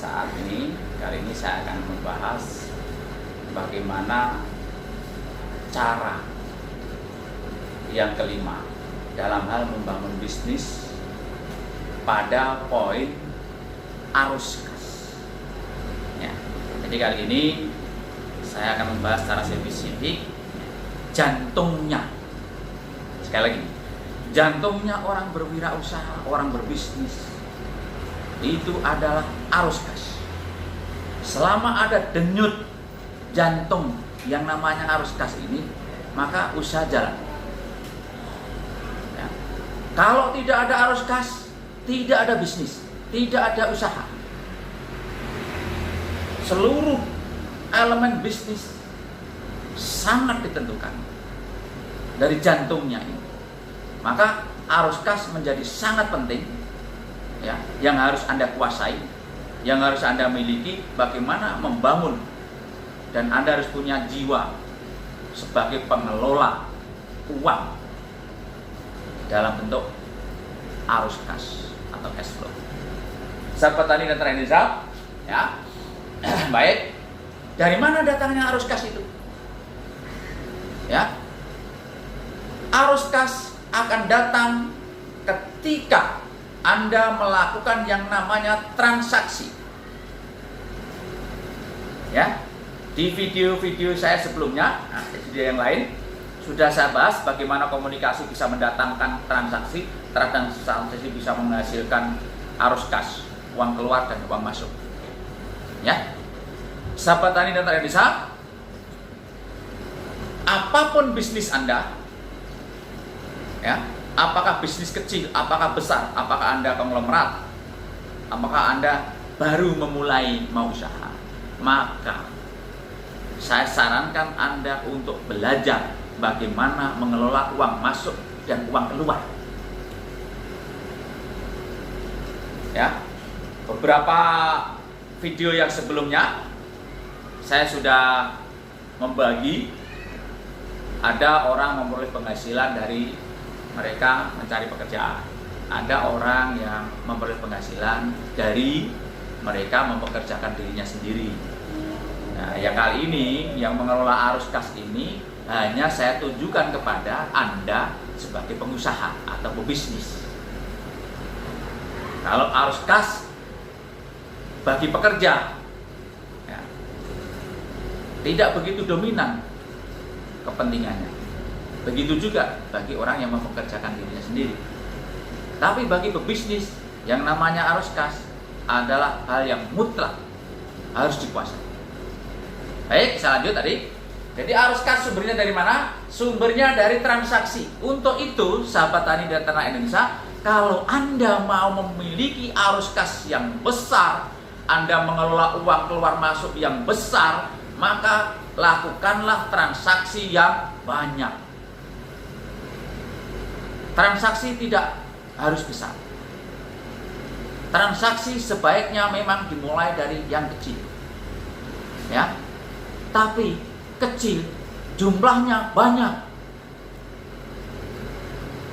kali ini saya akan membahas bagaimana cara yang kelima dalam hal membangun bisnis pada poin arus kas. Ya, jadi kali ini saya akan membahas secara spesifik jantungnya. Sekali lagi, jantungnya orang berwirausaha, orang berbisnis itu adalah arus kas. Selama ada denyut jantung yang namanya arus kas ini, maka usaha jalan. Ya. Kalau tidak ada arus kas, tidak ada bisnis, tidak ada usaha. Seluruh elemen bisnis sangat ditentukan dari jantungnya ini. Maka arus kas menjadi sangat penting, ya, yang harus Anda kuasai, yang harus Anda miliki. Bagaimana membangun, dan Anda harus punya jiwa sebagai pengelola uang dalam bentuk arus kas atau cash flow. Sahabat Tani dan Trader Indonesia, ya. Baik, dari mana datangnya arus kas itu? Ya, arus kas akan datang ketika Anda melakukan yang namanya transaksi. Ya, di video-video saya sebelumnya, di video yang lain sudah saya bahas bagaimana komunikasi bisa mendatangkan transaksi bisa menghasilkan arus kas, uang keluar dan uang masuk. Ya, sahabat Tani dan Trader Indonesia, apapun bisnis Anda, ya, apakah bisnis kecil, apakah besar, apakah Anda konglomerat, apakah Anda baru memulai mau usaha, maka saya sarankan Anda untuk belajar bagaimana mengelola uang masuk dan uang keluar. Ya, beberapa video yang sebelumnya saya sudah membagi, ada orang memperoleh penghasilan dari mereka mencari pekerjaan, ada orang yang memperoleh penghasilan dari mereka mempekerjakan dirinya sendiri. Nah, yang kali ini yang mengelola arus kas ini hanya saya tunjukkan kepada Anda sebagai pengusaha atau pebisnis. Kalau arus kas bagi pekerja, ya, tidak begitu dominan kepentingannya. Begitu juga bagi orang yang mempekerjakan dirinya sendiri. Tapi bagi pebisnis, yang namanya arus kas adalah hal yang mutlak, harus dikuasai. Baik, saya lanjut tadi. Jadi arus kas sumbernya dari mana? Sumbernya dari transaksi. Untuk itu, sahabat Tani dan Ternak Indonesia, kalau Anda mau memiliki arus kas yang besar, Anda mengelola uang keluar masuk yang besar, maka lakukanlah transaksi yang banyak. Transaksi tidak harus besar. Transaksi sebaiknya memang dimulai dari yang kecil, ya. Tapi kecil, jumlahnya banyak.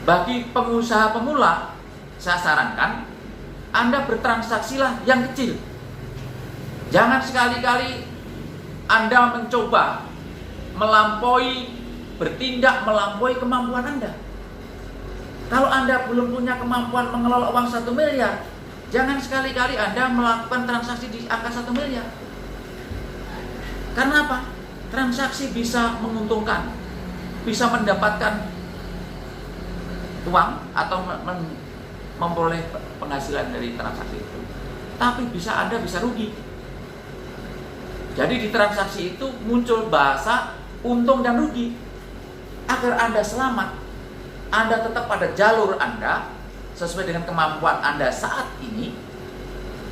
Bagi pengusaha pemula, saya sarankan Anda bertransaksilah yang kecil. Jangan sekali-kali Anda mencoba bertindak melampaui kemampuan Anda. Kalau Anda belum punya kemampuan mengelola uang 1 miliar, jangan sekali-kali Anda melakukan transaksi di angka 1 miliar. Karena apa? Transaksi bisa menguntungkan, bisa mendapatkan uang atau memperoleh penghasilan dari transaksi itu. Tapi Anda bisa rugi. Jadi di transaksi itu muncul bahasa untung dan rugi. Agar Anda selamat, Anda tetap pada jalur Anda sesuai dengan kemampuan Anda saat ini,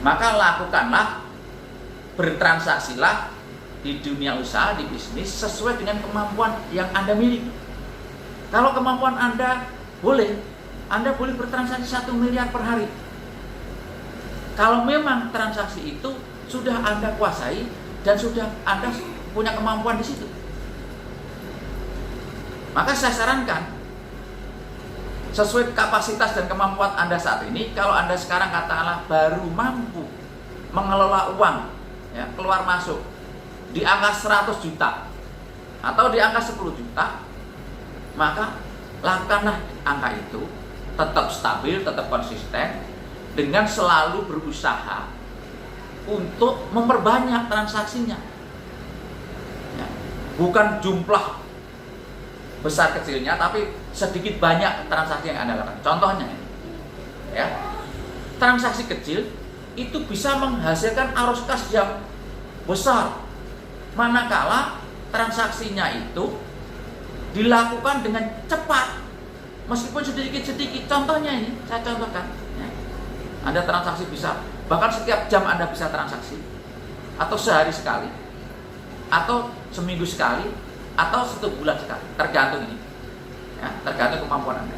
maka lakukanlah, bertransaksilah di dunia usaha, di bisnis sesuai dengan kemampuan yang Anda miliki. Kalau kemampuan Anda boleh bertransaksi 1 miliar per hari. Kalau memang transaksi itu sudah Anda kuasai dan sudah Anda punya kemampuan di situ, maka saya sarankan sesuai kapasitas dan kemampuan Anda saat ini. Kalau Anda sekarang katakanlah baru mampu mengelola uang, ya, keluar masuk di angka 100 juta atau di angka 10 juta, maka lakukanlah angka itu tetap stabil, tetap konsisten dengan selalu berusaha untuk memperbanyak transaksinya. Ya, bukan jumlah besar kecilnya, tapi sedikit banyak transaksi yang Anda lakukan. Contohnya, ya, transaksi kecil itu bisa menghasilkan arus kas yang besar, manakala transaksinya itu dilakukan dengan cepat, meskipun sedikit-sedikit. Contohnya ini, saya contohkan, ya. Anda transaksi bisa, bahkan setiap jam Anda bisa transaksi, atau sehari sekali, atau seminggu sekali, atau 1 bulan sekali, tergantung ini, ya, tergantung kemampuan Anda.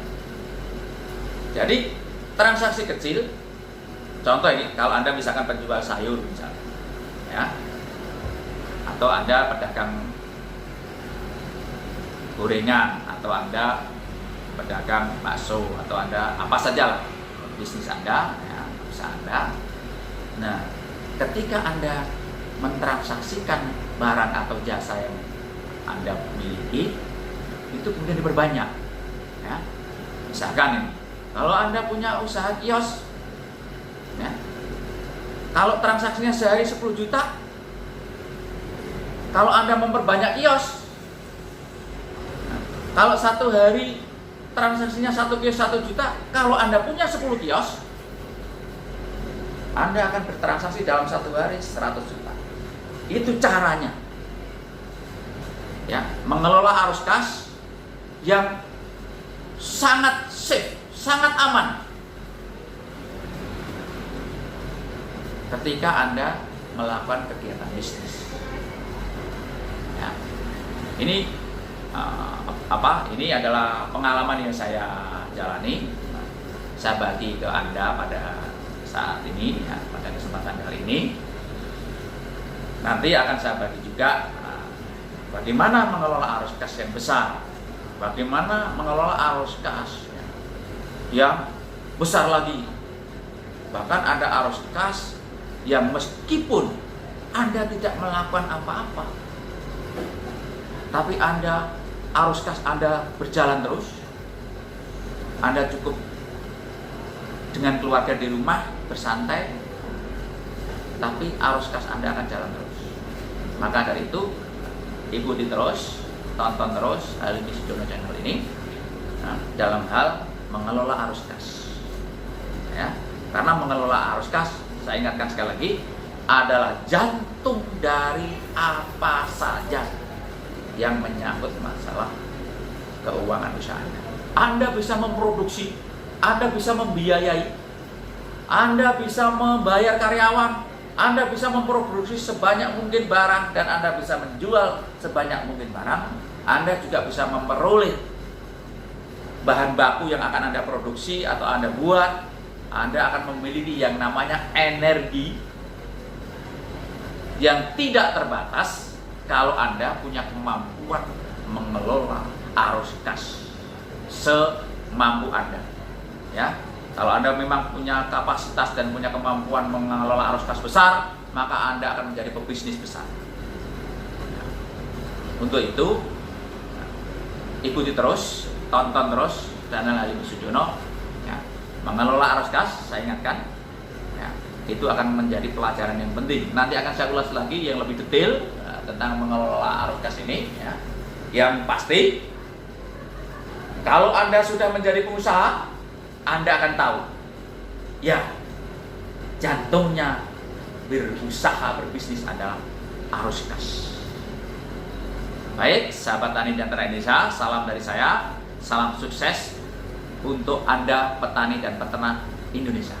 Jadi transaksi kecil, contoh ini, kalau Anda misalkan penjual sayur misalnya, ya, atau Anda pedagang gorengan, atau Anda pedagang bakso, atau Anda apa saja lah bisnis Anda, ya, usaha Anda. Nah, ketika Anda mentransaksikan barang atau jasa yang Anda miliki, itu kemudian diperbanyak, ya. Misalkan ini, kalau Anda punya usaha kios, ya, kalau transaksinya sehari 10 juta, kalau Anda memperbanyak kios, kalau satu hari transaksinya 1 kios 1 juta, kalau Anda punya 10 kios, Anda akan bertransaksi dalam 1 hari 100 juta. Itu caranya, ya, mengelola arus kas yang sangat safe, sangat aman ketika Anda melakukan kegiatan bisnis. Ya. Ini ini adalah pengalaman yang saya jalani. Saya bagi ke Anda pada saat ini, ya, pada kesempatan kali ini. Nanti akan saya bagi juga bagaimana mengelola arus kas yang besar, bagaimana mengelola arus kas yang besar lagi. Bahkan ada arus kas yang meskipun Anda tidak melakukan apa-apa, tapi arus kas Anda berjalan terus. Anda cukup dengan keluarga di rumah bersantai, tapi arus kas Anda akan jalan terus. Maka dari itu, ikuti terus, tonton terus Halimi Sudjono channel ini, nah, dalam hal mengelola arus kas, ya. Karena mengelola arus kas, saya ingatkan sekali lagi, adalah jantung dari apa saja yang menyangkut masalah keuangan usaha Anda. Anda bisa memproduksi, Anda bisa membiayai, Anda bisa membayar karyawan, Anda bisa memproduksi sebanyak mungkin barang, dan Anda bisa menjual sebanyak mungkin barang. Anda juga bisa memperoleh bahan baku yang akan Anda produksi atau Anda buat. Anda akan memiliki yang namanya energi yang tidak terbatas kalau Anda punya kemampuan mengelola arus kas semampu Anda, ya. Kalau Anda memang punya kapasitas dan punya kemampuan mengelola arus kas besar, maka Anda akan menjadi pebisnis besar. Untuk itu, ikuti terus, tonton terus channel Halimi Sudjono, ya. Mengelola arus kas, saya ingatkan, ya, itu akan menjadi pelajaran yang penting. Nanti akan saya ulas lagi yang lebih detail tentang mengelola arus kas ini, ya. Yang pasti, kalau Anda sudah menjadi pengusaha, Anda akan tahu, ya, jantungnya berusaha berbisnis adalah arus kas. Baik, sahabat tani dan ternak Indonesia, salam dari saya, salam sukses untuk Anda petani dan peternak Indonesia.